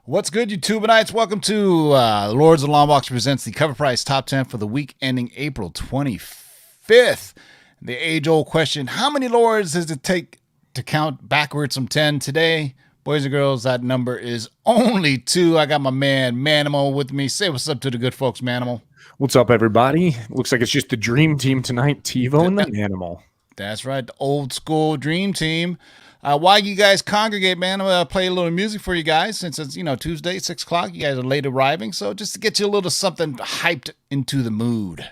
What's good, YouTubeites? Welcome to Lords of Longbox presents the Cover Price Top 10 for the week ending April 25th. The age-old question, how many Lords does it take to count backwards from 10 today? Boys and girls, that number is only 2. I got my man, Manimal, with me. Say what's up to the good folks, Manimal. What's up, everybody? Looks like it's just the dream team tonight, TiVo and the Manimal. That's right, the old school dream team. While you guys congregate, man, I'm going to play a little music for you guys since it's, Tuesday, 6 o'clock. You guys are late arriving. So just to get you a little something hyped into the mood.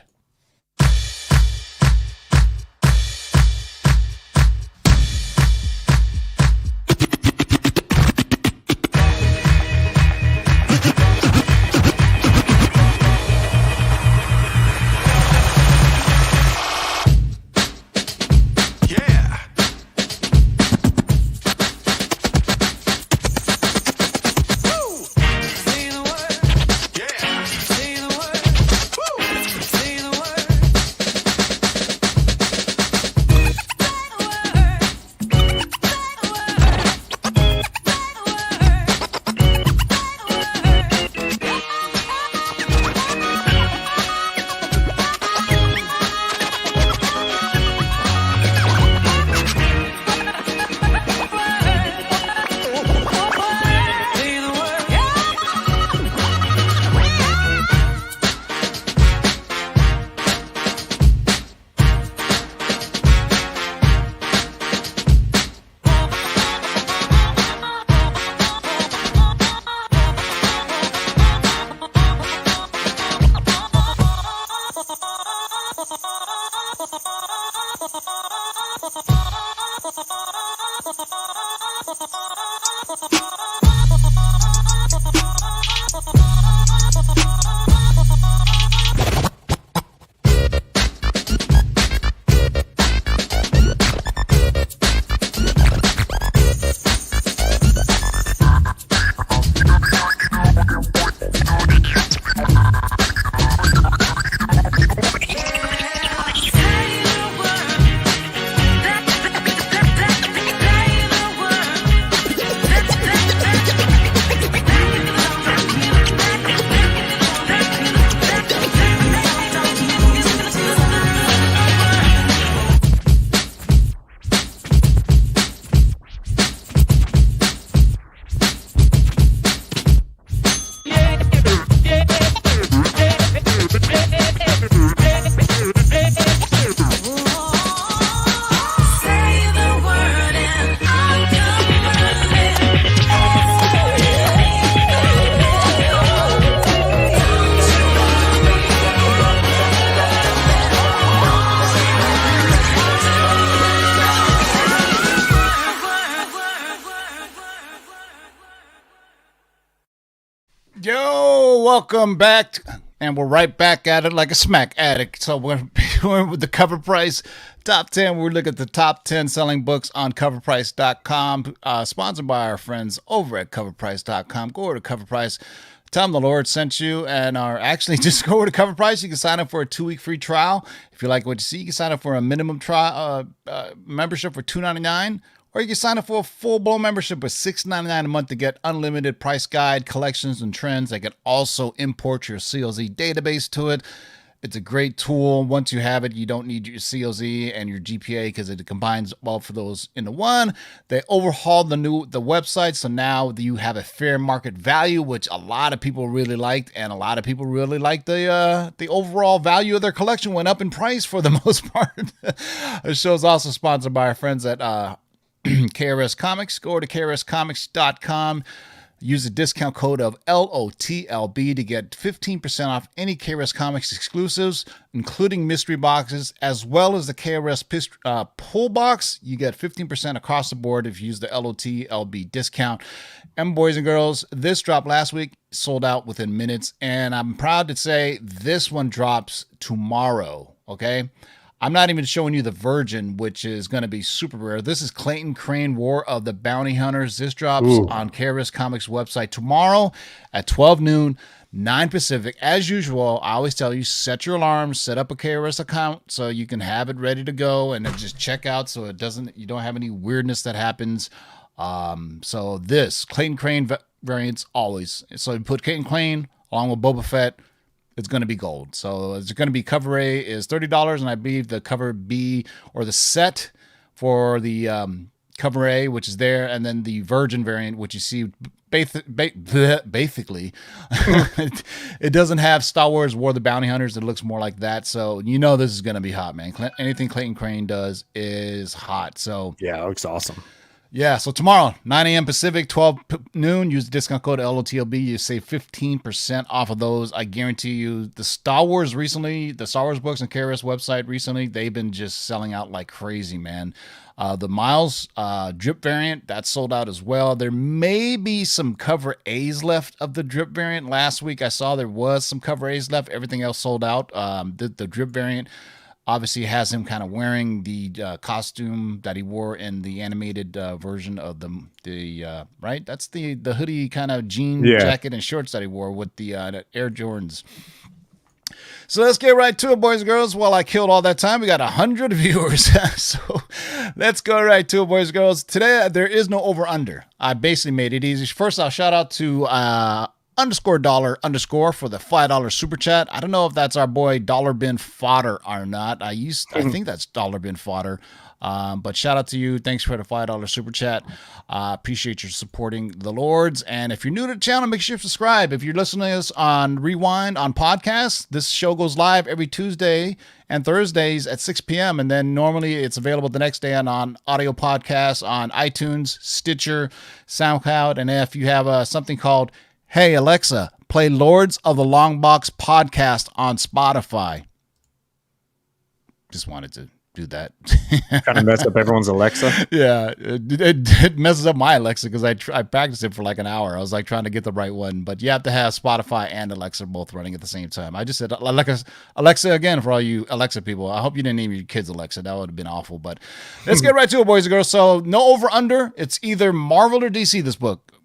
Welcome back, and we're right back at it like a smack addict. So we're with the Cover Price Top 10. We look at the top 10 selling books on CovrPrice.com, sponsored by our friends over at CovrPrice.com. Go over to CoverPrice, tell them the Lord sent you, and actually just go over to CoverPrice. You can sign up for a 2-week free trial. If you like what you see, you can sign up for a minimum trial membership for $2.99. Or you can sign up for a full-blown membership with $6.99 a month to get unlimited price guide, collections, and trends. They can also import your CLZ database to it. It's a great tool. Once you have it, you don't need your CLZ and your GPA because it combines all for those into one. They overhauled the website, so now you have a fair market value, which a lot of people really liked, and a lot of people really liked the overall value of their collection went up in price for the most part. The show is also sponsored by our friends at KRS Comics. Go over to KRScomics.com. Use the discount code of LOTLB to get 15% off any KRS Comics exclusives, including mystery boxes, as well as the KRS pull box. You get 15% across the board if you use the LOTLB discount. And boys and girls, this dropped last week, sold out within minutes, and I'm proud to say this one drops tomorrow, okay? I'm not even showing you the Virgin, which is going to be super rare. This is Clayton Crane, War of the Bounty Hunters. This drops on KRS Comics website tomorrow at 12 noon, 9 Pacific. As usual, I always tell you, set your alarms, set up a KRS account so you can have it ready to go and then just check out so you don't have any weirdness that happens. So this Clayton Crane variants always. So you put Kate and Crane along with Boba Fett, it's going to be gold. So it's going to be cover A is $30, and I believe the cover B or the set for the cover A, which is there, and then the Virgin variant, which you see basically it doesn't have Star Wars War of the Bounty Hunters. It looks more like that. So this is going to be hot, man. Anything Clayton Crane does is hot. So yeah, it looks awesome. Yeah, so tomorrow, 9 a.m. Pacific, 12 noon, use the discount code LOTLB. You save 15% off of those. I guarantee you, the Star Wars books and KRS website recently, they've been just selling out like crazy, man. The Miles drip variant, that's sold out as well. There may be some cover A's left of the drip variant. Last week, I saw there was some cover A's left. Everything else sold out. The drip variant obviously has him kind of wearing the costume that he wore in the animated version of the right. That's the hoodie kind of jean jacket and shorts that he wore with the Air Jordans. So let's get right to it, boys and girls. Well, I killed all that time. We got 100 viewers. So let's go right to it, boys and girls. Today, there is no over-under. I basically made it easy. First, I'll shout out to _dollar_ for the $5 super chat. I don't know if that's our boy Dollar Bin Fodder or not. I think that's Dollar Bin Fodder. But shout out to you. Thanks for the $5 super chat. Appreciate your supporting the Lords. And if you're new to the channel, make sure you subscribe. If you're listening to us on Rewind on podcasts, this show goes live every Tuesday and Thursdays at 6 p.m. And then normally it's available the next day on audio podcasts on iTunes, Stitcher, SoundCloud. And if you have something called Hey Alexa, play Lords of the Long Box podcast on Spotify. Just wanted to do that. Kind of mess up everyone's Alexa. Yeah, it messes up my Alexa because I practiced it for like an hour. I was like trying to get the right one, but you have to have Spotify and Alexa both running at the same time. I just said Alexa again for all you Alexa people. I hope you didn't name your kids Alexa. That would have been awful. But let's get right to it, boys and girls. So no over under. It's either Marvel or DC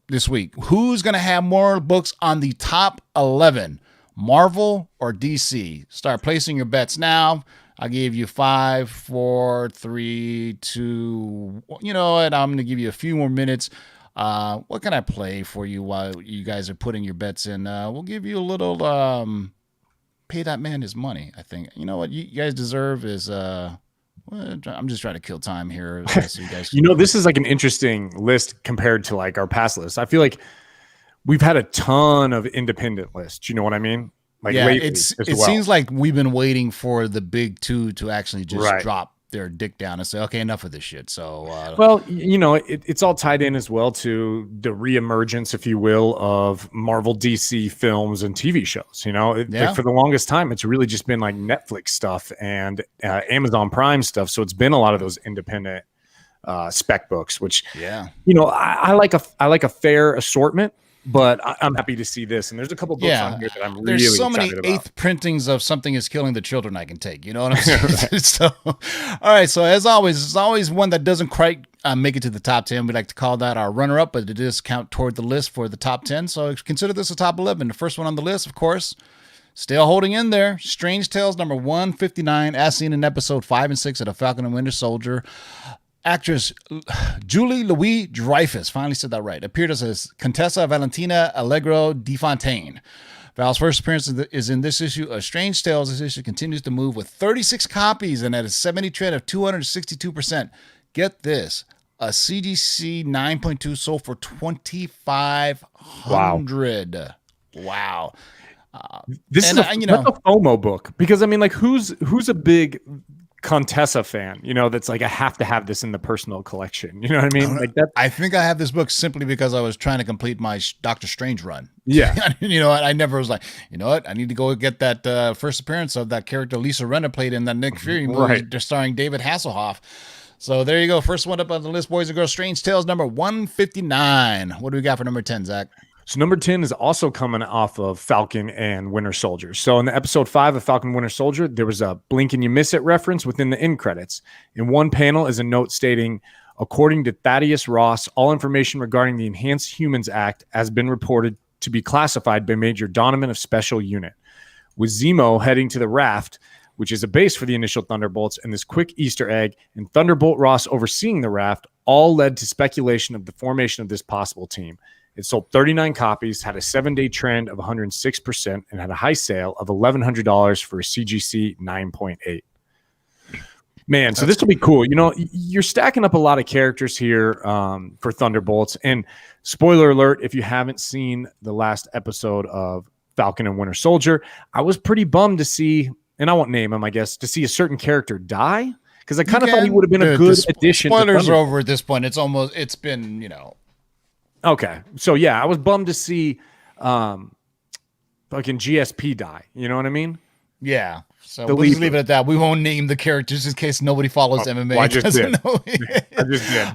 this week. Who's going to have more books on the top 11? Marvel or DC? Start placing your bets now. I gave you 5, 4, 3, 2. You know what? I'm going to give you a few more minutes. What can I play for you while you guys are putting your bets in? We'll give you a little pay that man his money, I think. You know what you guys deserve is I'm just trying to kill time here. So you guys this is like an interesting list compared to like our past lists. I feel like we've had a ton of independent lists. You know what I mean? Like it seems like we've been waiting for the big two to actually just drop their dick down and say, okay, enough of this shit. So, it's all tied in as well to the reemergence, if you will, of Marvel, DC films and TV shows. Like for the longest time, it's really just been like Netflix stuff and Amazon Prime stuff. So it's been a lot of those independent spec books, which, I like a fair assortment. But I'm happy to see this, and there's a couple books on here that I'm really excited about. There's so many eighth printings of Something Is Killing the Children I can take. You know what I'm saying? So, all right. So as always, it's always one that doesn't quite make it to the top 10. We like to call that our runner-up, but it does count toward the list for the top 10. So consider this a top 11. The first one on the list, of course, still holding in there. Strange Tales number 159, as seen in episode 5 and 6 of The Falcon and Winter Soldier. Actress Julie Louis-Dreyfus, finally said that right, appeared as Contessa Valentina Allegro de Fontaine. Val's first appearance is in this issue of Strange Tales. This issue continues to move with 36 copies and at a 70 trend of 262%. Get this, a CGC 9.2 sold for $2,500. Wow. This is a FOMO book because I mean, like, who's a big Contessa fan, that's like, I have to have this in the personal collection. You know what I mean? Like that. I think I have this book simply because I was trying to complete my Doctor Strange run. Yeah. I never was like, I need to go get that first appearance of that character Lisa Rinna played in that Nick Fury movie, just starring David Hasselhoff. So there you go. First one up on the list, boys and girls, Strange Tales number 159. What do we got for number 10, Zach? So number 10 is also coming off of Falcon and Winter Soldier. So in the episode 5 of Falcon and Winter Soldier, there was a blink and you miss it reference within the end credits. In one panel is a note stating, according to Thaddeus Ross, all information regarding the Enhanced Humans Act has been reported to be classified by Major Donovan of Special Unit. With Zemo heading to the raft, which is a base for the initial Thunderbolts, and this quick Easter egg, and Thunderbolt Ross overseeing the raft, all led to speculation of the formation of this possible team. It sold 39 copies, had a 7-day trend of 106%, and had a high sale of $1,100 for a CGC 9.8. Man, so this will be cool. You know, you're stacking up a lot of characters here for Thunderbolts. And spoiler alert, if you haven't seen the last episode of Falcon and Winter Soldier, I was pretty bummed to see, and I won't name him, I guess, to see a certain character die, because I kind of thought he would have been a good addition. Spoilers are over at this point. It's been, Okay. So, yeah, I was bummed to see fucking GSP die. You know what I mean? Yeah. So we'll just leave it at that. We won't name the characters in case nobody follows MMA. Well, I just did. I just did.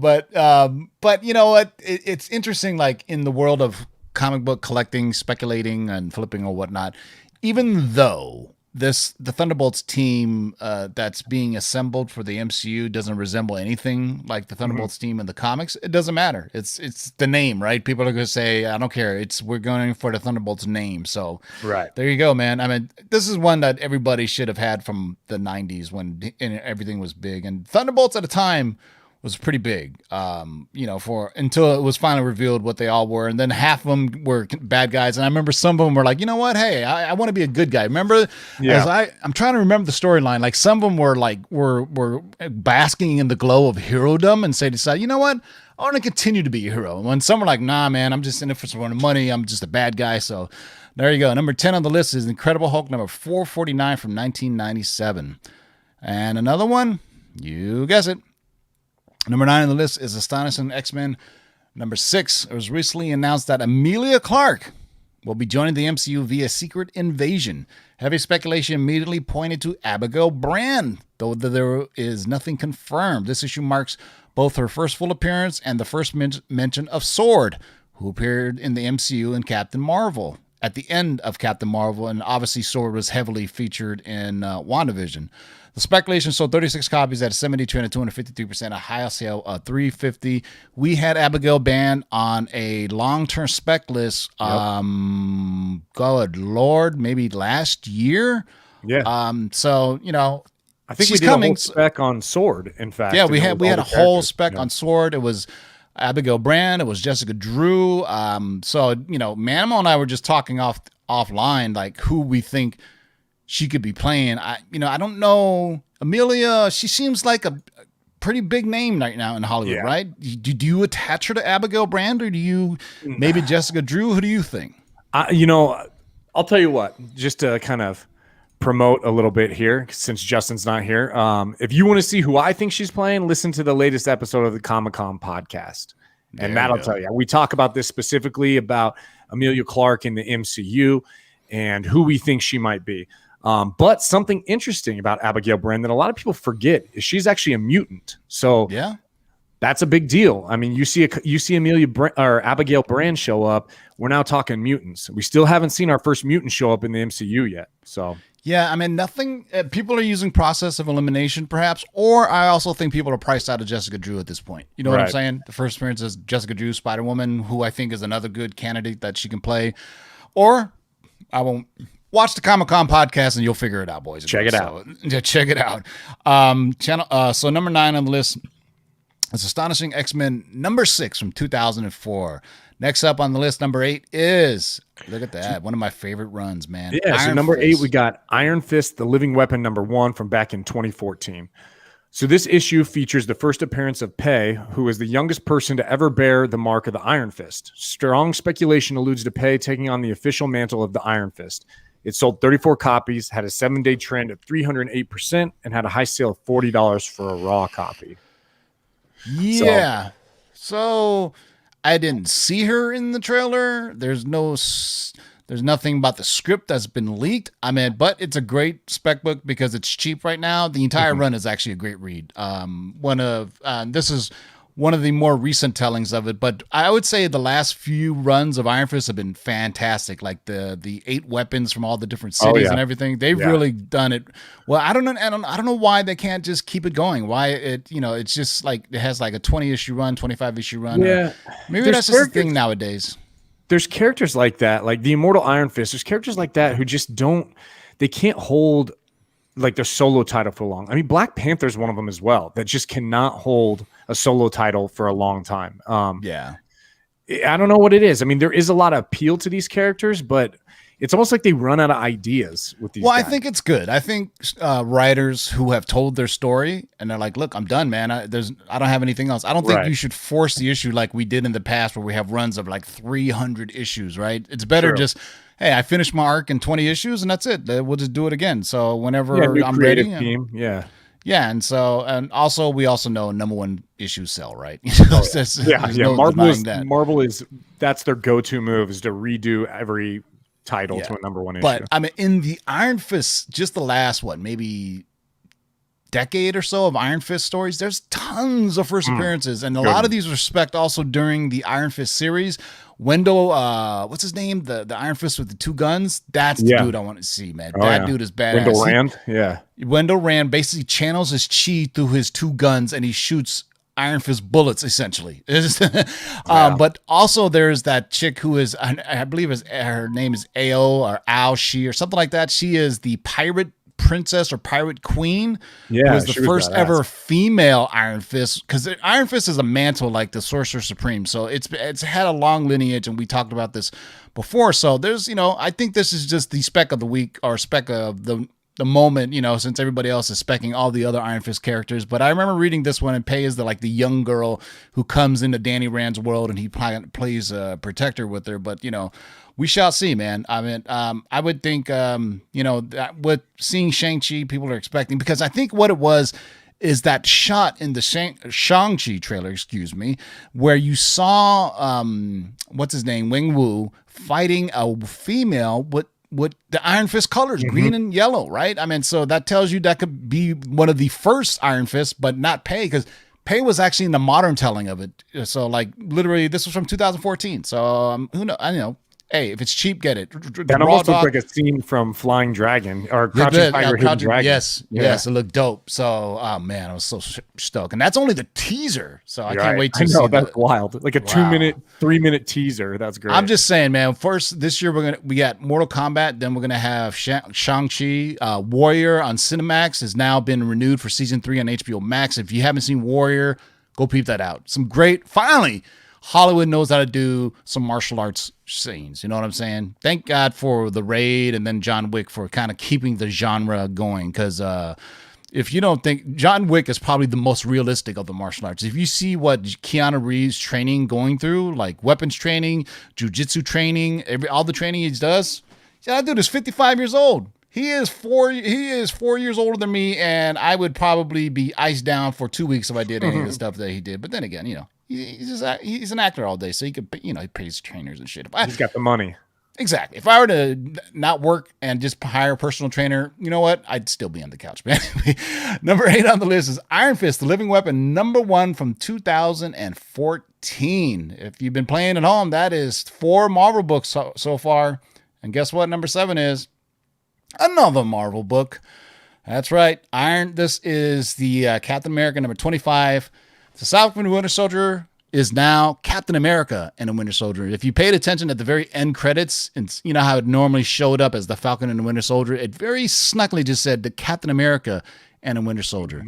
But but you know what? It's interesting. Like in the world of comic book collecting, speculating, and flipping or whatnot. Even though the Thunderbolts team that's being assembled for the MCU doesn't resemble anything like the Thunderbolts team in the comics, it doesn't matter. It's the name, right? People are going to say, I don't care. We're going for the Thunderbolts name. So right there you go, man. I mean, this is one that everybody should have had from the 90s when everything was big. And Thunderbolts at the time was pretty big, for until it was finally revealed what they all were. And then half of them were bad guys. And I remember some of them were like, you know what? Hey, I want to be a good guy. Remember, I'm trying to remember the storyline. Like some of them were like, were basking in the glow of herodom and decide, you know what? I want to continue to be a hero. And when some were like, nah, man, I'm just in it for some money. I'm just a bad guy. So there you go. Number 10 on the list is Incredible Hulk number 449 from 1997. And another one, you guess it. Number 9 on the list is Astonishing X-Men. Number 6, it was recently announced that Emilia Clarke will be joining the MCU via Secret Invasion. Heavy speculation immediately pointed to Abigail Brand, though there is nothing confirmed. This issue marks both her first full appearance and the first mention of Sword, who appeared in the MCU in Captain Marvel. At the end of Captain Marvel, and obviously Sword was heavily featured in WandaVision. The speculation sold 36 copies at a 70 trend of 253%, a high sale of 350. We had Abigail Brand on a long-term spec list. Good Lord, maybe last year. Yeah. So I think she's we did coming. A whole spec on Sword. In fact, yeah, we had a whole spec on Sword. It was Abigail Brand. It was Jessica Drew. So Manimal and I were just talking offline, like who we think she could be playing. I don't know. Emilia, she seems like a pretty big name right now in Hollywood, right? Do you attach her to Abigail Brand, or do you maybe Jessica Drew? Who do you think? I'll tell you what, just to kind of promote a little bit here, since Justin's not here. If you want to see who I think she's playing, listen to the latest episode of the Comic-Con podcast. And that'll tell you. We talk about this specifically about Emilia Clarke in the MCU and who we think she might be. But something interesting about Abigail Brand that a lot of people forget is she's actually a mutant. So that's a big deal. I mean, you see Abigail Brand show up. We're now talking mutants. We still haven't seen our first mutant show up in the MCU yet. So yeah, I mean, nothing. People are using process of elimination, perhaps, or I also think people are priced out of Jessica Drew at this point. You know what I'm saying? The first appearance is Jessica Drew, Spider-Woman, who I think is another good candidate that she can play. Or I won't. Watch the Comic-Con podcast and you'll figure it out, boys. Check it out. Check it out. So number 9 on the list is Astonishing X-Men number 6 from 2004. Next up on the list, number 8 is, look at that, one of my favorite runs, man. Yeah, so number 8, we got Iron Fist, the Living Weapon number 1 from back in 2014. So this issue features the first appearance of Pei, who is the youngest person to ever bear the mark of the Iron Fist. Strong speculation alludes to Pei taking on the official mantle of the Iron Fist. It sold 34 copies, had a 7-day trend of 308%, and had a high sale of $40 for a raw copy. Yeah. So I didn't see her in the trailer. There's nothing about the script that's been leaked. I mean, but it's a great spec book because it's cheap right now. The entire run is actually a great read. This is one of the more recent tellings of it, but I would say the last few runs of Iron Fist have been fantastic. Like the 8 weapons from all the different cities and everything. They've really done it well. I don't know why they can't just keep it going. Why it's just like it has like a 20-issue run, 25-issue run. Yeah, maybe that's just a thing nowadays. There's characters like that, like the Immortal Iron Fist. There's characters like that who just they can't hold like their solo title for long. I mean, Black Panther's one of them as well that just cannot hold a solo title for a long time. I don't know what it is. I mean, there is a lot of appeal to these characters, but it's almost like they run out of ideas with these guys. I think it's good. I think writers who have told their story and they're like, "Look, I'm done, man. I don't have anything else." I don't think you should force the issue like we did in the past, where we have runs of like 300 issues. Right? It's better just, hey, I finished my arc in 20 issues, and that's it. We'll just do it again. So whenever I'm ready, team. Yeah, and also we also know number one issues sell, right? Marvel is that's their go-to move, is to redo every title to a number one issue. But I mean, in the Iron Fist, just the last maybe decade or so of Iron Fist stories, there's tons of first appearances, and a lot of these respect also during the Iron Fist series. Wendell, what's his name? The Iron Fist with the two guns. That's the dude I want to see, man. That dude is badass. Wendell Rand, Wendell Rand basically channels his chi through his two guns, and he shoots Iron Fist bullets, essentially. But also there's that chick who is, I believe her name is Ao or Ao She or something like that. She is the pirate princess or pirate queen. Yeah, who was the first ever female Iron Fist, because Iron Fist is a mantle like the Sorcerer Supreme, so it's had a long lineage, and we talked about this before. So there's, I think this is just the spec of the week, or spec of the moment, since everybody else is specking all the other Iron Fist characters. But I remember reading this one, and Pei is the young girl who comes into Danny Rand's world, and he plays protector with her. But we shall see, man. I mean, I would think, that with seeing Shang-Chi, people are expecting, because I think what it was is that shot in the Shang-Chi trailer, where you saw, what's his name, Wing Wu, fighting a female with the Iron Fist colors, green and yellow, right? I mean, so that tells you that could be one of the first Iron Fists, but not Pei, because Pei was actually in the modern telling of it. So, literally, this was from 2014. So, who knows? I don't know. Hey, if it's cheap, get it. That almost looks like a scene from Flying Dragon or Crouching Tiger, Hidden Dragon. Yes, it looked dope. So, oh man, I was so stoked, and that's only the teaser. So I can't wait to see. That's wild. Like a 3-minute teaser. That's great. I'm just saying, man. First, this year we got Mortal Kombat. Then we're gonna have Shang-Chi. Warrior on Cinemax has now been renewed for season 3 on HBO Max. If you haven't seen Warrior, go peep that out. Some great. Finally, Hollywood knows how to do some martial arts scenes. You know what I'm saying? Thank God for The Raid and then John Wick for kind of keeping the genre going. Because if you don't think, John Wick is probably the most realistic of the martial arts. If you see what Keanu Reeves training going through, like weapons training, jujitsu training, all the training he does, that dude is 55 years old. He is 4 years older than me, and I would probably be iced down for 2 weeks if I did any of the stuff that he did. But then again, he's an actor all day, so he could, he pays trainers and shit. He's got the money. Exactly. If I were to not work and just hire a personal trainer, you know what? I'd still be on the couch, man. Number 8 on the list is Iron Fist, the Living Weapon, number 1 from 2014. If you've been playing at home, that is 4 Marvel books so far. And guess what? Number 7 is another Marvel book. That's right. This is the Captain America number 25. The Falcon and Winter Soldier is now Captain America and the Winter Soldier. If you paid attention at the very end credits, and you know how it normally showed up as the Falcon and the Winter Soldier, it very snuckily just said the Captain America and the Winter Soldier.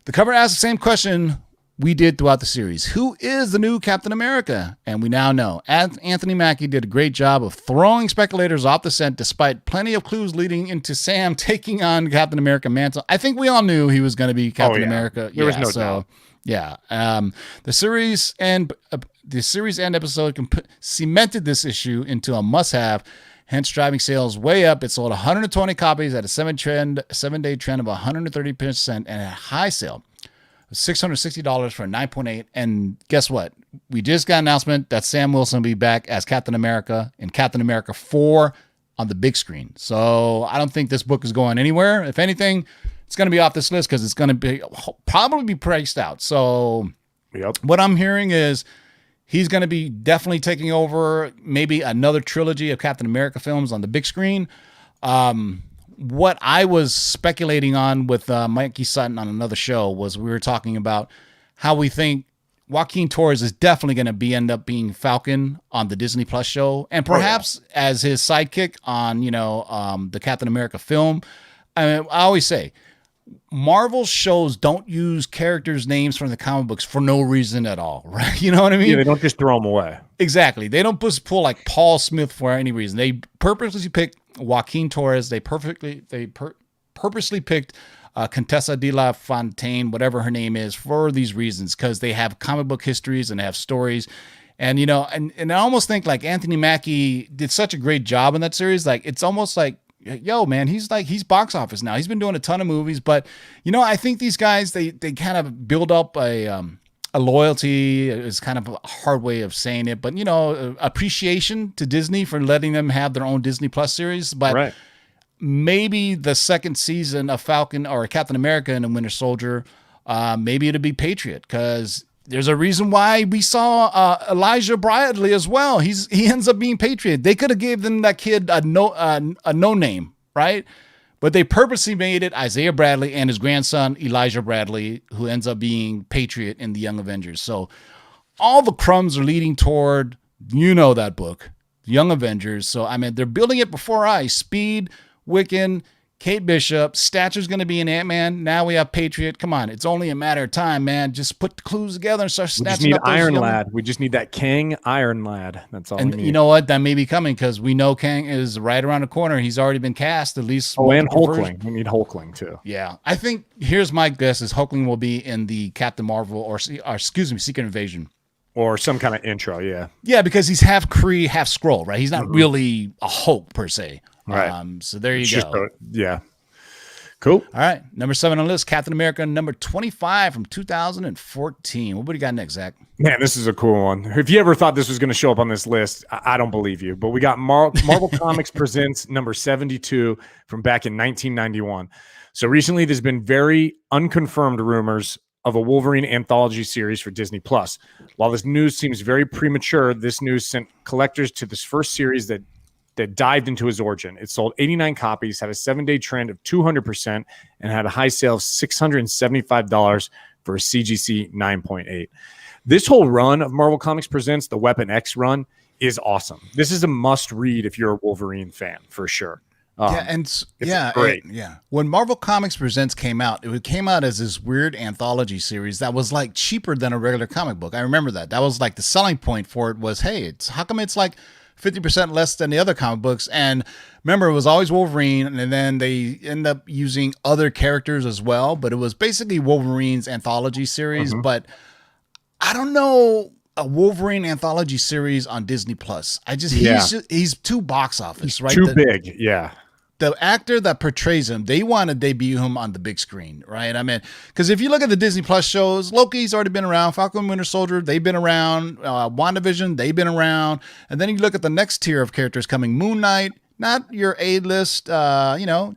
The cover asks the same question we did throughout the series. Who is the new Captain America? And we now know. Anthony Mackie did a great job of throwing speculators off the scent, despite plenty of clues leading into Sam taking on Captain America mantle. I think we all knew he was going to be Captain America. There was no doubt. Yeah, the series and episode cemented this issue into a must-have, hence driving sales way up. It sold 120 copies at a 7-day trend of 130% and a high sale of $660 for a 9.8. And guess what? We just got an announcement that Sam Wilson will be back as Captain America in Captain America 4 on the big screen. So I don't think this book is going anywhere. If anything, it's going to be off this list because it's going to probably be priced out. So what I'm hearing is he's going to be definitely taking over maybe another trilogy of Captain America films on the big screen. What I was speculating on with Mikey Sutton on another show was we were talking about how we think Joaquin Torres is definitely going to end up being Falcon on the Disney Plus show, and perhaps as his sidekick on the Captain America film. I always say, Marvel shows don't use characters' names from the comic books for no reason at all, right? You know what I mean? Yeah, they don't just throw them away. Exactly. They don't just pull like Paul Smith for any reason. They purposely picked Joaquin Torres. They purposely picked Contessa de la Fontaine, whatever her name is, for these reasons, because they have comic book histories and they have stories. And, and I almost think like Anthony Mackie did such a great job in that series. Like, it's almost like, yo, man, he's box office now. He's been doing a ton of movies, but I think these guys, they kind of build up a loyalty is kind of a hard way of saying it, but appreciation to Disney for letting them have their own Disney Plus series. But maybe the second season of Falcon or Captain America and the Winter Soldier, maybe it'll be Patriot, because there's a reason why we saw Elijah Bradley as well. He ends up being Patriot. They could have gave them that kid a no name, right? But they purposely made it Isaiah Bradley and his grandson Elijah Bradley, who ends up being Patriot in the Young Avengers. So all the crumbs are leading toward that book, Young Avengers. So I mean, they're building it before our eyes. Speed, Wiccan, Kate Bishop, Stature's going to be an Ant-Man. Now we have Patriot. Come on, it's only a matter of time, man. Just put the clues together and start snatching up those. We just need Iron Lad. We just need that Kang Iron Lad. That's all. And you know what? That may be coming, because we know Kang is right around the corner. He's already been cast, at least. Oh, and Hulkling. We need Hulkling too. Yeah, I think here's my guess: is Hulkling will be in the Captain Marvel or Secret Invasion. Or some kind of intro, yeah. Yeah, because he's half Kree, half Skrull, right? He's not really a Hulk per se. Right. So there you go. Yeah. Cool. All right. Number 7 on the list, Captain America, number 25 from 2014. What do you got next, Zach? Man, this is a cool one. If you ever thought this was going to show up on this list, I don't believe you. But we got Marvel Comics Presents number 72 from back in 1991. So recently, there's been very unconfirmed rumors of a Wolverine anthology series for Disney Plus. While this news seems very premature, this news sent collectors to this first series that dived into his origin. It sold 89 copies, had a 7-day trend of 200%, and had a high sale of $675 for a CGC 9.8. This whole run of Marvel Comics Presents, the Weapon X run, is awesome. This is a must-read if you're a Wolverine fan, for sure. Great. When Marvel Comics Presents came out, it came out as this weird anthology series that was like cheaper than a regular comic book. I remember that. That was like the selling point for it was, hey, how come it's like 50% less than the other comic books? And remember, it was always Wolverine, and then they end up using other characters as well, but it was basically Wolverine's anthology series. But I don't know a Wolverine anthology series on Disney Plus. He's too box office, right? Too big, yeah. The actor that portrays him, they want to debut him on the big screen, right? I mean, because if you look at the Disney Plus shows, Loki's already been around, Falcon and Winter Soldier, they've been around, WandaVision, they've been around, and then you look at the next tier of characters coming, Moon Knight, not your A-list, no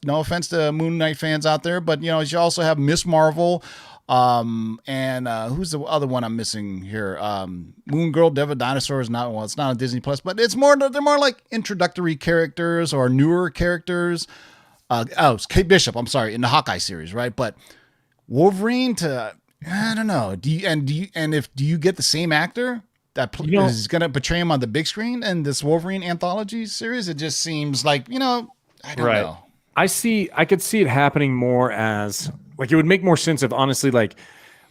offense to Moon Knight fans out there, but, you also have Miss Marvel, and who's the other one I'm missing here? Moon Girl, Devil Dinosaur is not, well, it's not on Disney Plus, but they're more like introductory characters or newer characters. It's Kate Bishop, I'm sorry, in the Hawkeye series, right? But Wolverine I don't know. Do you get the same actor that is going to portray him on the big screen in this Wolverine anthology series? It just seems like, I don't know. I could see it happening more as like, it would make more sense if honestly, like,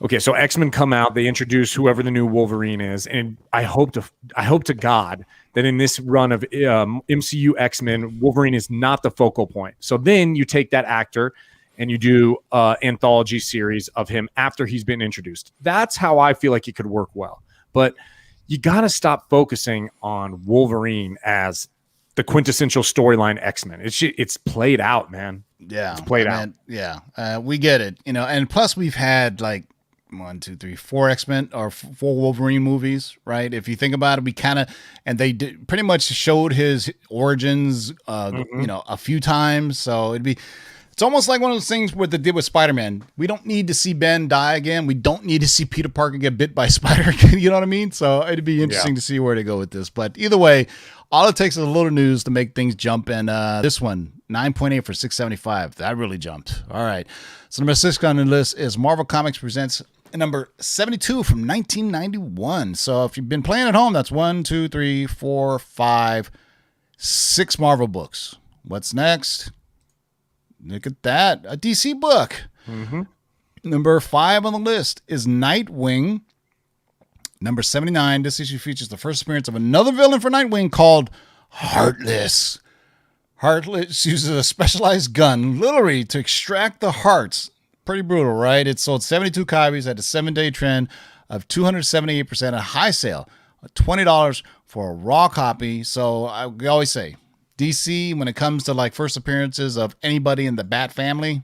okay, so X-Men come out, they introduce whoever the new Wolverine is, and I hope to God that in this run of MCU X-Men, Wolverine is not the focal point. So then you take that actor and you do an anthology series of him after he's been introduced. That's how I feel like it could work well. But you got to stop focusing on Wolverine as the quintessential storyline X-Men. It's played out, man. Yeah. It's played out. Yeah. We get it. And plus we've had like 1, 2, 3, 4 X-Men or 4 Wolverine movies, right? If you think about it, we kind of, and they pretty much showed his origins, a few times. So it's almost like one of those things what they did with Spider-Man. We don't need to see Ben die again. We don't need to see Peter Parker get bit by a spider again. You know what I mean? So it'd be interesting to see where they go with this. But either way, all it takes is a little news to make things jump. And this one, 9.8 for 675. That really jumped. All right. So number 6 on the list is Marvel Comics Presents number 72 from 1991. So if you've been playing at home, that's 1, 2, 3, 4, 5, 6 Marvel books. What's next? Look at that. A DC book. Mm-hmm. Number 5 on the list is Nightwing. Number 79. This issue features the first appearance of another villain for Nightwing called Heartless. Heartless uses a specialized gun, literally, to extract the hearts. Pretty brutal, right? It sold 72 copies at a 7-day trend of 278% at high sale. $20 for a raw copy. So I always say, DC, when it comes to like first appearances of anybody in the Bat family,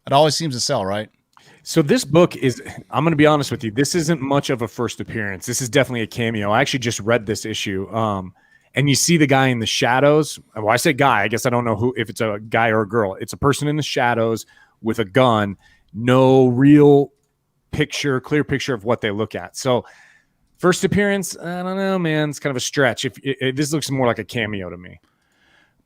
it always seems to sell, right? So this book is, I'm going to be honest with you, this isn't much of a first appearance. This is definitely a cameo. I actually just read this issue. And you see the guy in the shadows. Well, I say guy. I guess I don't know who, if it's a guy or a girl. It's a person in the shadows with a gun. No real picture, clear picture of what they look at. So first appearance, I don't know, man. It's kind of a stretch. This looks more like a cameo to me.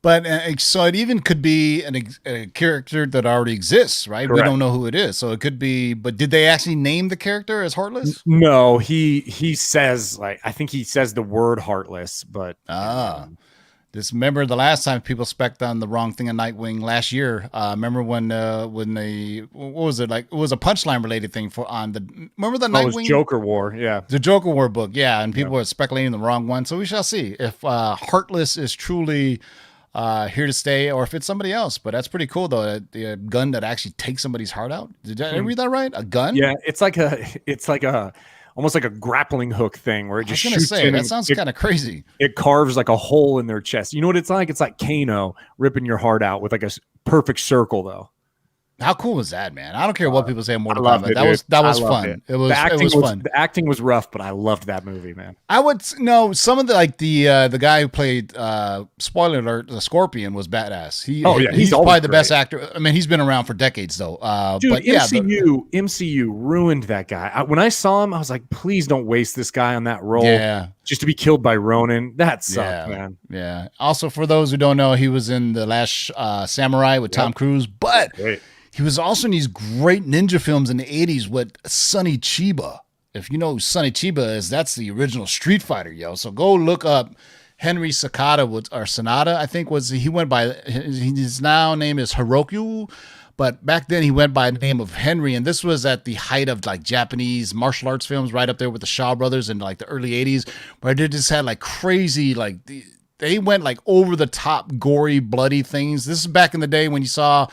But so it even could be a character that already exists, right? Correct. We don't know who it is. So it could be, but did they actually name the character as Heartless? No, he says, like, I think he says the word Heartless, but Just remember the last time people spec'd on the wrong thing on Nightwing last year. Remember when they, what was it, like? It was a Punchline related thing remember the Nightwing? It was Joker War, yeah. The Joker War book, yeah, and people were speculating the wrong one. So we shall see if Heartless is truly here to stay, or if it's somebody else. But that's pretty cool, though. The gun that actually takes somebody's heart out. Did I read that right? A gun? Yeah, it's like a almost like a grappling hook thing where it just shoots in. That sounds kind of crazy. It carves like a hole in their chest. You know what it's like? It's like Kano ripping your heart out with like a perfect circle, though. How cool was that, man? I don't care what people say in Mortal Kombat. That was fun. It was fun. The acting was rough, but I loved that movie, man. I would know some of the guy who played spoiler alert, the Scorpion was badass. He's probably the best actor. I mean, he's been around for decades though. Dude, but MCU ruined that guy. When I saw him, I was like, please don't waste this guy on that role. Yeah. Just to be killed by Ronin. That sucked, man. Yeah. Also, for those who don't know, he was in The Last Samurai with Tom Cruise, but he was also in these great ninja films in the 80s with Sonny Chiba. If you know who Sonny Chiba is, that's the original Street Fighter, yo. So go look up Henry Sonata, I think he went by, his now name is Hiroku, but back then he went by the name of Henry, and this was at the height of like Japanese martial arts films, right up there with the Shaw Brothers in like the early 80s, where they just had like crazy, like they went like over the top, gory, bloody things. This is back in the day when you saw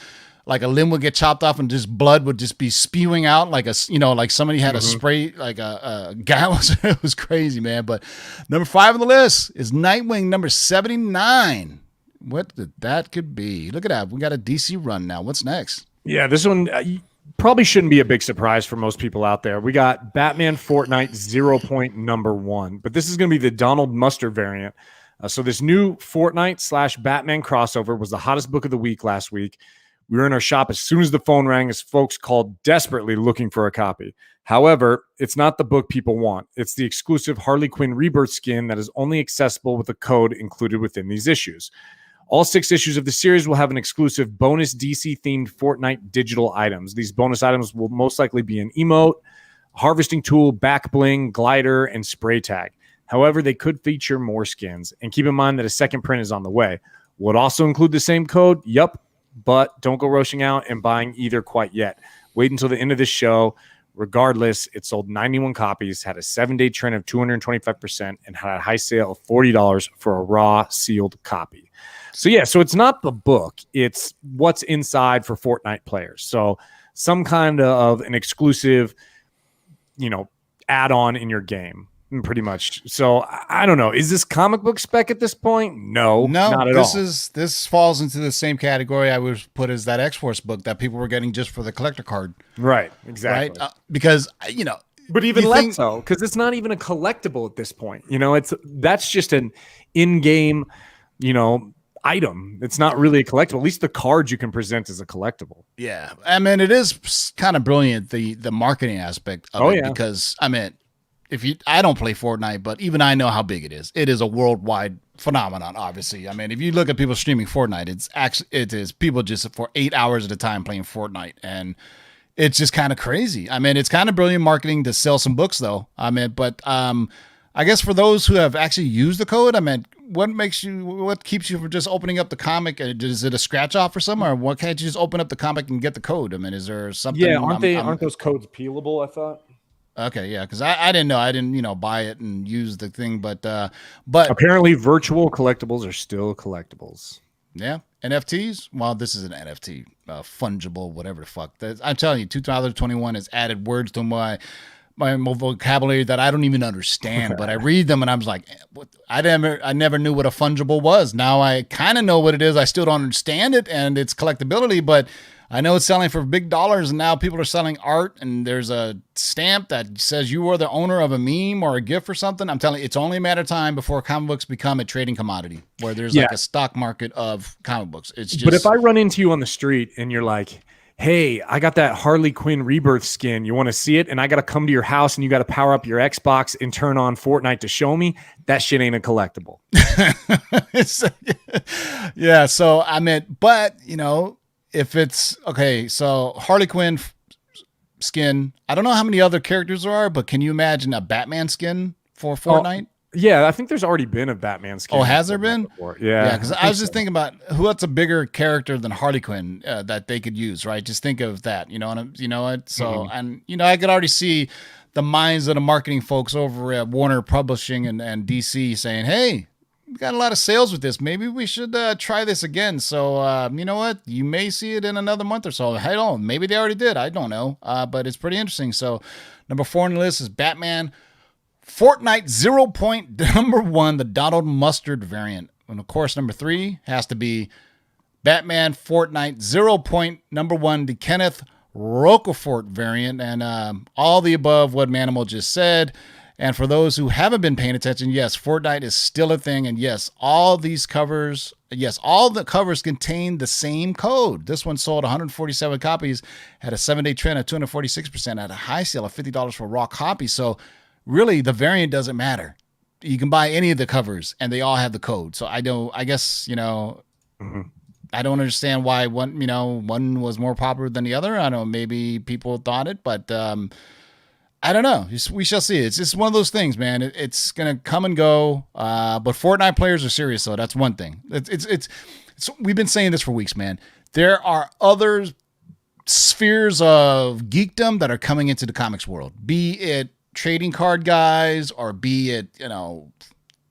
like a limb would get chopped off and just blood would just be spewing out like like somebody had a spray, like a guy. It was crazy, man. But number 5 on the list is Nightwing, number 79. What that could be? Look at that. We got a DC run now. What's next? Yeah, this one probably shouldn't be a big surprise for most people out there. We got Batman Fortnite 0 Point number 1, but this is going to be the Donald Mustard variant. So this new Fortnite / Batman crossover was the hottest book of the week last week. We were in our shop as soon as the phone rang, as folks called desperately looking for a copy. However, it's not the book people want. It's the exclusive Harley Quinn Rebirth skin that is only accessible with a code included within these issues. All 6 issues of the series will have an exclusive bonus DC-themed Fortnite digital items. These bonus items will most likely be an emote, harvesting tool, back bling, glider, and spray tag. However, they could feature more skins. And keep in mind that a second print is on the way. Will it also include the same code? Yup. But don't go rushing out and buying either quite yet. Wait until the end of this show. Regardless, it sold 91 copies, had a 7-day trend of 225%, and had a high sale of $40 for a raw sealed copy. So it's not the book. It's what's inside for Fortnite players. So some kind of an exclusive, add-on in your game. Pretty much. So I don't know. Is this comic book spec at this point? No, not at all. This falls into the same category I would put as that X-Force book that people were getting just for the collector card. Right. Exactly. Right. Because but even less so, because it's not even a collectible at this point. That's just an in-game, item. It's not really a collectible. At least the cards you can present as a collectible. Yeah. I mean, it is kind of brilliant, the marketing aspect of it, because I mean, I don't play Fortnite, but even I know how big it is. It is a worldwide phenomenon, obviously. I mean, if you look at people streaming Fortnite, it is people just for 8 hours at a time playing Fortnite, and it's just kind of crazy. I mean, it's kind of brilliant marketing to sell some books, though. I mean, but I guess for those who have actually used the code, I mean, what keeps you from just opening up the comic? Is it a scratch off or something, or what can't you just open up the comic and get the code? I mean, is there something? Yeah, aren't those codes peelable? I thought. Okay, yeah, because I didn't know. I didn't buy it and use the thing, but apparently virtual collectibles are still collectibles. Yeah, NFTs. Well, this is an NFT, fungible, whatever the fuck. I'm telling you, 2021 has added words to my vocabulary that I don't even understand, but I read them and I'm like, what? I never knew what a fungible was. Now I kind of know what it is. I still don't understand it and its collectability, but I know it's selling for big dollars, and now people are selling art, and there's a stamp that says you are the owner of a meme or a GIF or something. I'm telling you, it's only a matter of time before comic books become a trading commodity where there's like a stock market of comic books. It's just. But if I run into you on the street and you're like, hey, I got that Harley Quinn Rebirth skin. You want to see it? And I got to come to your house and you got to power up your Xbox and turn on Fortnite to show me. That shit ain't a collectible. Yeah. So I meant, but if it's okay, so Harley Quinn skin, I don't know how many other characters there are, but can you imagine a Batman skin for Fortnite? Yeah, I think there's already been a Batman skin. Oh, has there been? Before. Yeah, because I was just thinking about what's a bigger character than Harley Quinn that they could use, right? Just think of that, So, and I could already see the minds of the marketing folks over at Warner Publishing and DC saying, "Hey, we got a lot of sales with this. Maybe we should try this again." So, you know what? You may see it in another month or so. I don't know. Maybe they already did. I don't know. But it's pretty interesting. So, number 4 on the list is Batman Fortnite 0 Point number 1, the Donald Mustard variant. And of course, number 3 has to be Batman Fortnite 0 Point number 1, the Kenneth Roquefort variant. And all the above what Manimal just said. And for those who haven't been paying attention, yes, Fortnite is still a thing. And yes, all the covers contain the same code. This one sold 147 copies, had a 7-day trend of 246%, at a high sale of $50 for a raw copy. So really, the variant doesn't matter. You can buy any of the covers and they all have the code. So I guess, I don't understand why one was more popular than the other. I don't know, maybe people thought it, but I don't know. We shall see. It's just one of those things, man. It's going to come and go. But Fortnite players are serious, though. That's one thing. It's we've been saying this for weeks, man. There are other spheres of geekdom that are coming into the comics world, be it trading card guys or be it,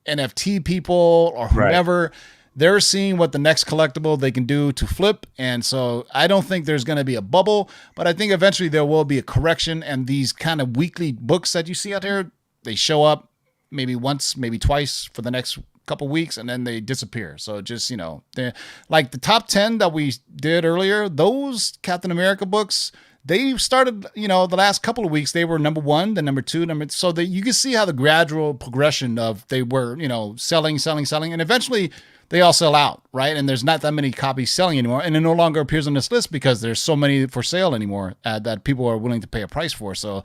NFT people or whoever. Right. They're seeing what the next collectible they can do to flip. And so I don't think there's going to be a bubble, but I think eventually there will be a correction. And these kind of weekly books that you see out there, they show up maybe once, maybe twice for the next couple weeks, and then they disappear. So just, like the top 10 that we did earlier, those Captain America books, they started, the last couple of weeks, they were number 1, then number 2, so that you can see how the gradual progression of they were, selling, and eventually they all sell out, right? And there's not that many copies selling anymore, and it no longer appears on this list because there's so many for sale anymore that people are willing to pay a price for. So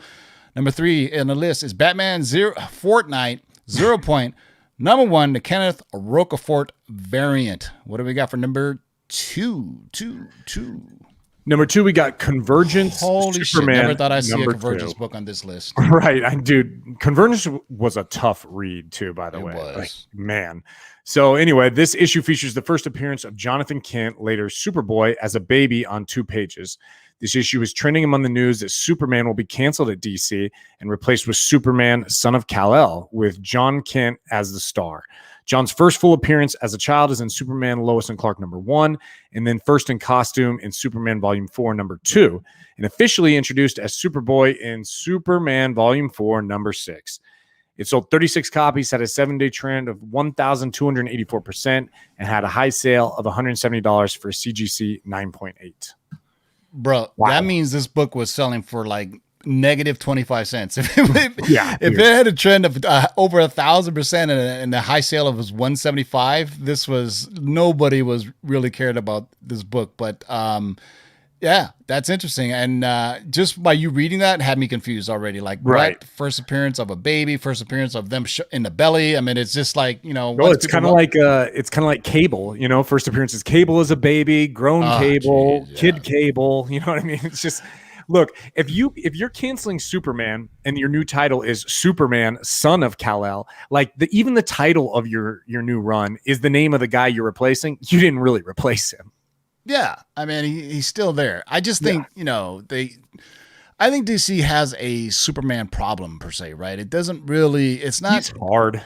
number 3 in the list is Batman Fortnite 0 Point number 1, the Kenneth Roquefort variant. What do we got for number 2? Number 2, we got Convergence. Holy Superman, shit! Never thought I'd see a Convergence book on this list. Right, dude. Convergence was a tough read too, by the way. It was. Like, man. So anyway, this issue features the first appearance of Jonathan Kent, later Superboy, as a baby on 2 pages. This issue is trending among the news that Superman will be canceled at DC and replaced with Superman, Son of Kal-El, with John Kent as the star. John's first full appearance as a child is in Superman Lois and Clark number 1, and then first in costume in Superman Volume 4 number 2, and officially introduced as Superboy in Superman Volume 4 number 6. It sold 36 copies, had a 7-day trend of 1,284%, and had a high sale of $170 for CGC 9.8. Bro, wow. That means this book was selling for like negative 25 cents. If it had a trend of over 1,000% and the high sale of was 175, nobody was really cared about this book. But yeah, that's interesting. And just by you reading that had me confused already. Like, right. What? First appearance of a baby, first appearance of them in the belly. I mean, it's just like, well, it's kind of like Cable, first appearance is Cable as a baby, grown Cable, kid Cable, you know what I mean? It's just Look, if you're canceling Superman and your new title is Superman, Son of Kal-El, like even the title of your new run is the name of the guy you're replacing, you didn't really replace him. Yeah, I mean he's still there. I just think I think DC has a Superman problem per se, right? It doesn't really. It's not. He's hard.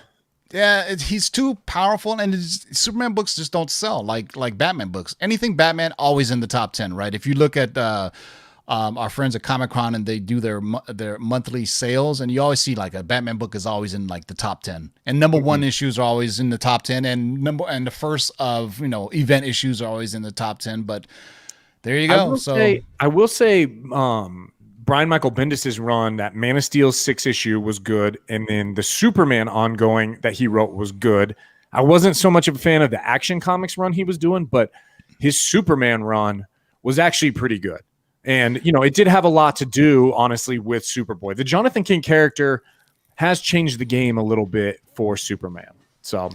Yeah, he's too powerful, and Superman books just don't sell like Batman books. Anything Batman always in the top 10, right? If you look at our friends at Comic Con and they do their monthly sales, and you always see like a Batman book is always in like the top 10, and number one issues are always in the top 10, and the first of event issues are always in the top 10. But there you go. I will say. Brian Michael Bendis' run, that Man of Steel 6-issue was good, and then the Superman ongoing that he wrote was good. I wasn't so much of a fan of the Action Comics run he was doing, but his Superman run was actually pretty good. And, it did have a lot to do, honestly, with Superboy. The Jonathan King character has changed the game a little bit for Superman. So...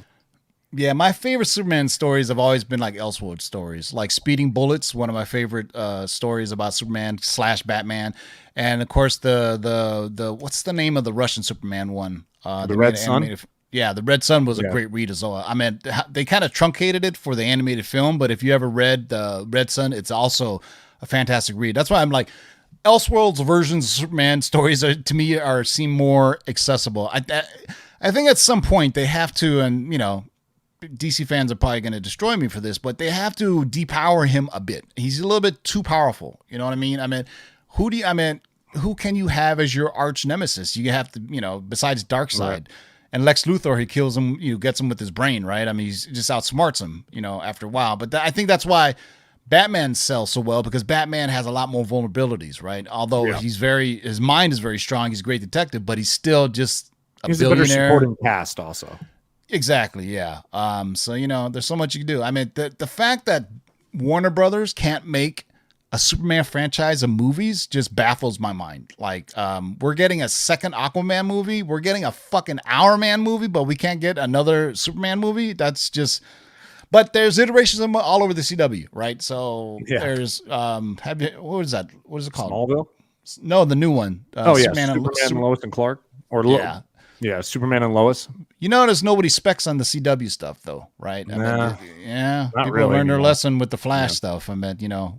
yeah, my favorite Superman stories have always been like Elseworld stories, like Speeding Bullets, one of my favorite stories about Superman / Batman, and of course the what's the name of the Russian Superman one? The Red Sun. Yeah, the Red Sun was a great read as well. I mean, they kind of truncated it for the animated film, but if you ever read the Red Sun, it's also a fantastic read. That's why I'm like, Elseworlds versions of Superman stories to me seem more accessible. I think at some point they have to, and DC fans are probably going to destroy me for this, but they have to depower him a bit. He's a little bit too powerful. You know what I mean? I mean, who can you have as your arch nemesis? You have to, besides Darkseid, right. And Lex Luthor, he kills him, gets him with his brain, right? I mean, he just outsmarts him, after a while. But I think that's why Batman sells so well, because Batman has a lot more vulnerabilities, right? Although his mind is very strong. He's a great detective, but he's still just he's a better supporting cast also. Exactly, yeah. So there's so much you can do. I mean, the fact that Warner Brothers can't make a Superman franchise of movies just baffles my mind. Like, we're getting a second Aquaman movie, we're getting a fucking Hourman movie, but we can't get another Superman movie. That's just. But there's iterations of them all over the CW, right? So there's what is that? What is it called? Smallville? No, the new one. Superman and Lois and Clark, or Yeah, Superman and Lois. You notice nobody specs on the CW stuff, though, right? Not people really, learned their lesson with the Flash stuff. I mean,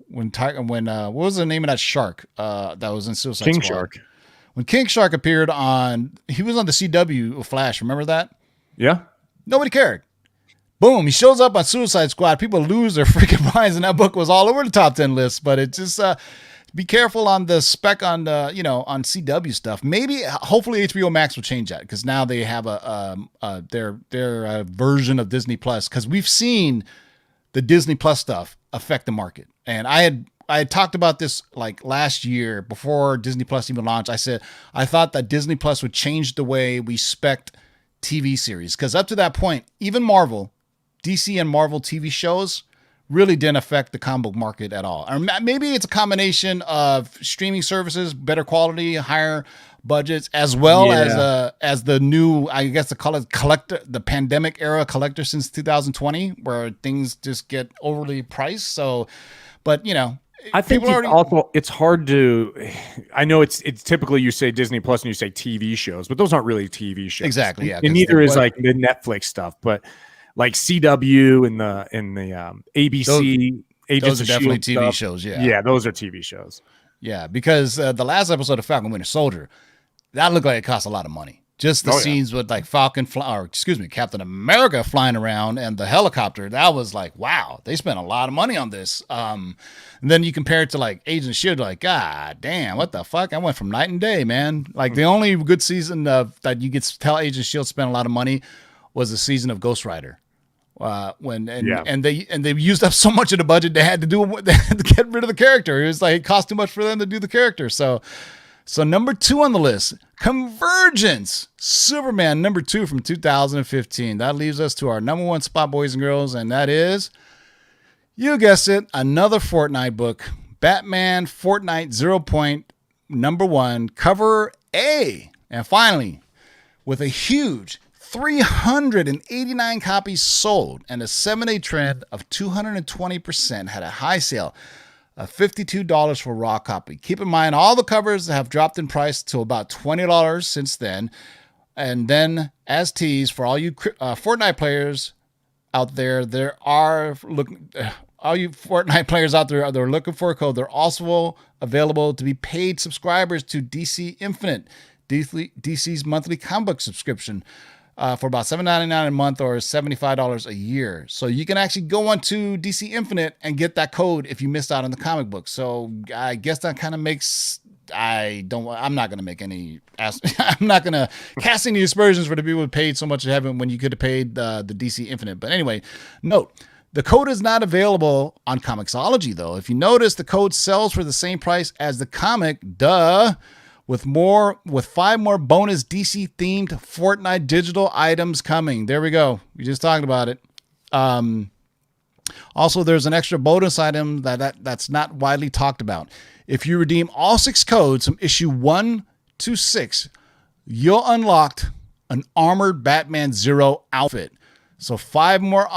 when what was the name of that shark that was in Suicide King Squad? Shark. When King Shark appeared he was on the CW Flash. Remember that? Yeah. Nobody cared. Boom, he shows up on Suicide Squad. People lose their freaking minds, and that book was all over the top 10 list. But it's just be careful on the spec on the on CW stuff. Maybe, hopefully, HBO Max will change that, because now they have their version of Disney Plus. Because we've seen the Disney Plus stuff affect the market, and I had talked about this like last year before Disney Plus even launched. I said I thought that Disney Plus would change the way we spec TV series, because up to that point, even Marvel, DC and Marvel TV shows really didn't affect the comic book market at all. Or maybe it's a combination of streaming services, better quality, higher budgets, as well as the new, I guess, the pandemic era collector since 2020, where things just get overly priced. So, but I think it's hard to. I know it's typically you say Disney Plus and you say TV shows, but those aren't really TV shows. Exactly. Yeah, and neither is like the Netflix stuff, but. Like CW and the ABC, those are definitely TV stuff. Shows. Yeah, those are TV shows. Yeah, because the last episode of Falcon Winter Soldier, that looked like it cost a lot of money. Just the scenes with like Captain America flying around and the helicopter. That was like, wow, they spent a lot of money on this. And then you compare it to like Agents of S.H.I.E.L.D., like, God damn, what the fuck? I went from night and day, man. Like the only good season that you get to tell Agents of S.H.I.E.L.D. spent a lot of money was the season of Ghost Rider. And they used up so much of the budget they had to get rid of the character. It was like it cost too much for them to do the character. So number 2 on the list, Convergence, Superman number 2 from 2015. That leaves us to our number 1 spot, boys and girls, and that is, you guessed it, another Fortnite book, Batman Fortnite 0 Point number 1, cover A. And finally, with a huge 389 copies sold and a 7-day trend of 220%, had a high sale $52 for a raw copy. Keep in mind, all the covers have dropped in price to about $20 since then. And then, as teased, for all you Fortnite players out there, all you Fortnite players out there that are looking for a code, they're also available to be paid subscribers to DC Infinite, DC's monthly comic book subscription, for about $7.99 a month or $75 a year. So you can actually go onto DC Infinite and get that code if you missed out on the comic book. So I guess that kind of makes... I'm not going to make any... I'm not going to cast any aspersions for the people who paid so much to heaven when you could have paid the DC Infinite. But anyway, note, the code is not available on Comixology, though. If you notice, the code sells for the same price as the comic, with 5 more bonus DC-themed Fortnite digital items coming. There we go. We just talked about it. Also, there's an extra bonus item that's not widely talked about. If you redeem all 6 codes from issue 1 to 6, you'll unlock an armored Batman Zero outfit. So 5 more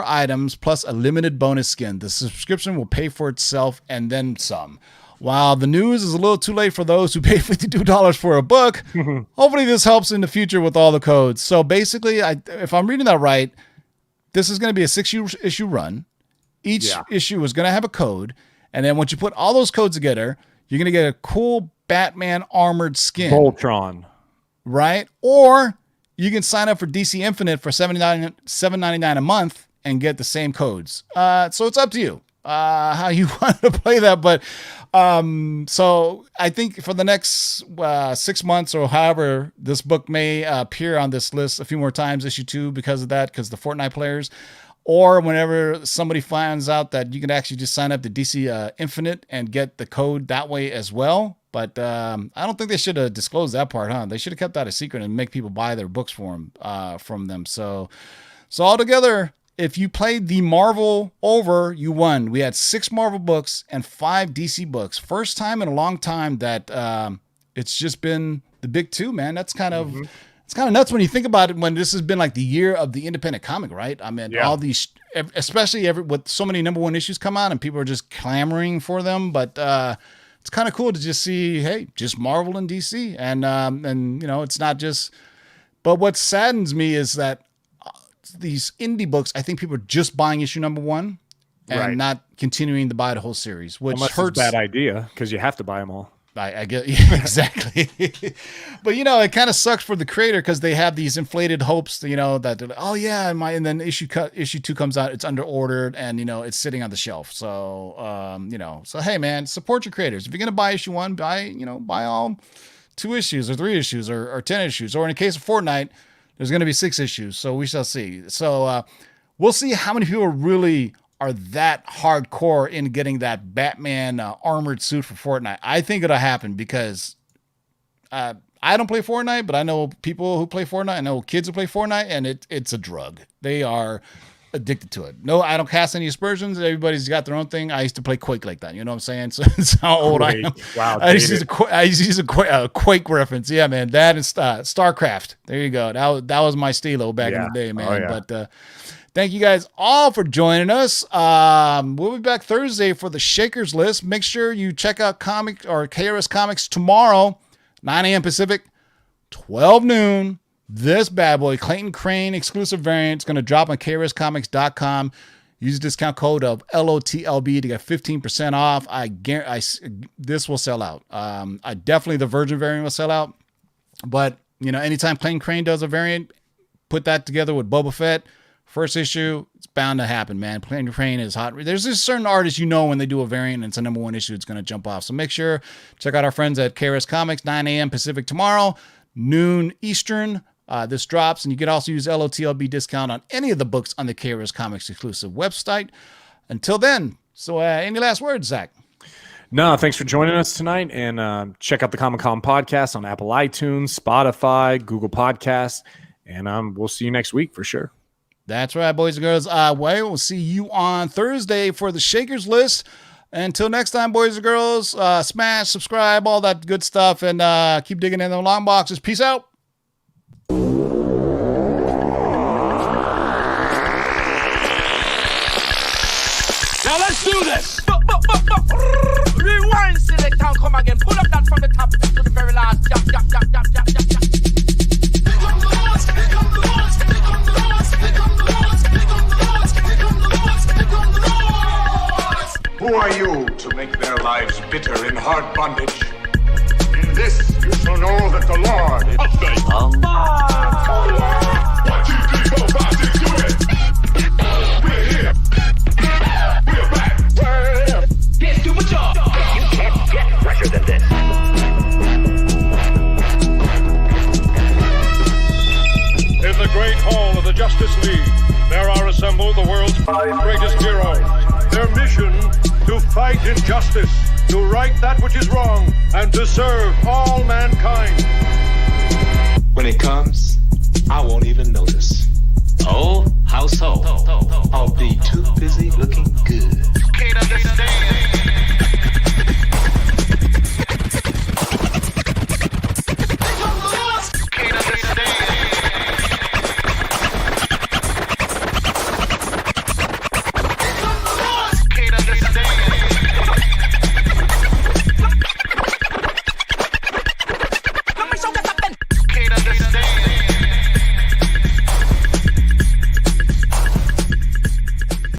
items plus a limited bonus skin. The subscription will pay for itself and then some. While the news is a little too late for those who pay $52 for a book, hopefully this helps in the future with all the codes. So basically, if I'm reading that right, this is going to be a 6-issue run. Each issue is going to have a code. And then once you put all those codes together, you're going to get a cool Batman armored skin. Voltron. Right? Or you can sign up for DC Infinite for $7.99 a month and get the same codes. So it's up to you how you want to play that. But so I think for the next 6 months or however, this book may appear on this list a few more times, issue 2, because of that, because the Fortnite players. Or whenever somebody finds out that you can actually just sign up to DC Infinite and get the code that way as well. But I don't think they should have disclosed that part, huh? They should have kept that a secret and make people buy their books from them. So altogether, if you played the Marvel over, you won. We had 6 Marvel books and 5 DC books. First time in a long time that it's just been the big 2, man. That's kind of... It's kind of nuts when you think about it, when this has been like the year of the independent comic, right? I mean, all these, especially with so many #1 issues come out and people are just clamoring for them. But it's kind of cool to just see, hey, just Marvel and DC. And you know, it's not just, but what saddens me is that these indie books, I think people are just buying issue #1 and not continuing to buy the whole series, which hurts. It's a bad idea because you have to buy them all. I get, yeah, exactly. But you know, it kind of sucks for the creator because they have these inflated hopes, you know, that they're like, oh yeah, and then issue 2 comes out, it's under ordered, and you know, it's sitting on the shelf. So you know, so hey man, support your creators. If you're gonna buy issue 1, buy all 2 issues or 3 issues or 10 issues, or in the case of Fortnite, there's gonna be 6 issues. So we shall see. So we'll see how many people really are that hardcore in getting that Batman armored suit for Fortnite. I think it'll happen because I don't play Fortnite, but I know people who play Fortnite. I know kids who play Fortnite, and it's a drug. They are addicted to it. No, I don't cast any aspersions. Everybody's got their own thing. I used to play Quake like that. You know what I'm saying? So that's how old I am. Wow. I used to use a Quake reference. Yeah, man. That and StarCraft. There you go. That was my stilo back in the day, man. Oh, yeah. But thank you guys all for joining us. We'll be back Thursday for the Shakers list. Make sure you check out KRS Comics tomorrow, 9 a.m. Pacific, 12 noon. This bad boy, Clayton Crane exclusive variant, is going to drop on KRScomics.com. Use the discount code of LOTLB to get 15% off. I guarantee this will sell out. Definitely the Virgin variant will sell out. But, you know, anytime Clayton Crane does a variant, put that together with Boba Fett, first issue, it's bound to happen, man. Clayton Crane is hot. There's just certain artists, you know, when they do a variant and it's a #1 issue, it's going to jump off. So make sure, check out our friends at KRS Comics, 9 a.m. Pacific tomorrow, noon Eastern. This drops, and you can also use LOTLB discount on any of the books on the KRS Comics exclusive website. Until then, so any last words, Zach? No, thanks for joining us tonight, and check out the Comic-Con podcast on Apple iTunes, Spotify, Google Podcasts, and we'll see you next week for sure. That's right, boys and girls. We'll see you on Thursday for the Shakers list. Until next time, boys and girls, smash, subscribe, all that good stuff, and keep digging in the long boxes. Peace out. Now let's do Rewind, select and come again. Pull up that from the top to the very last. Jump. Who are you to make their lives bitter in hard bondage? In this you shall know that the Lord is upstate. One, 2, 3, 4, 5, 6, do it! We're here! We're back! Yes, do a job. You can't get fresher than this. In the great hall of the Justice League, there are assembled the world's 5 greatest heroes. Their mission, to fight injustice, to right that which is wrong, and to serve all mankind. When it comes, I won't even notice.